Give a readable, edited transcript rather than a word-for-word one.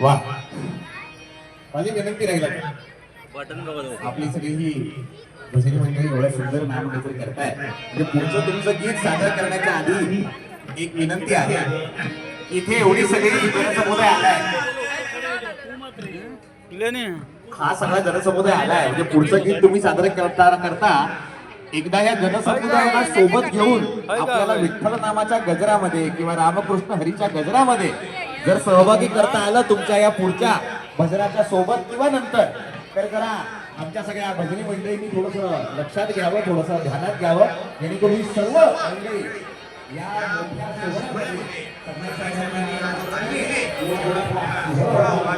वा माझी विनंती राहिला आपली सगळी ही भजनी मंडळी एवढ्या सुंदर नामकरण करताय म्हणजे पुढचं तुमचं गीत सादर करण्याच्या आधी एक विनंती आहे. इथे एवढी सगळी जनसमुदाय आलाय, हा सगळा जनसमुदाय आलाय म्हणजे पुढचं गीत तुम्ही सादर करता एकदा या जनसमुदायाला सोबत घेऊन आपल्याला विठ्ठल नामाच्या गजरामध्ये किंवा रामकृष्ण हरीच्या गजरामध्ये जर सहभागी करता आलं तुमच्या या पुढच्या भजनाच्या सोबत किंवा नंतर, तर जरा आमच्या सगळ्या भजनी मंडळींनी थोडस लक्षात घ्यावं, थोडस ध्यानात घ्यावं, जेणेकरून सर्व मंडळी या मोठ्या सोहळ्यामध्ये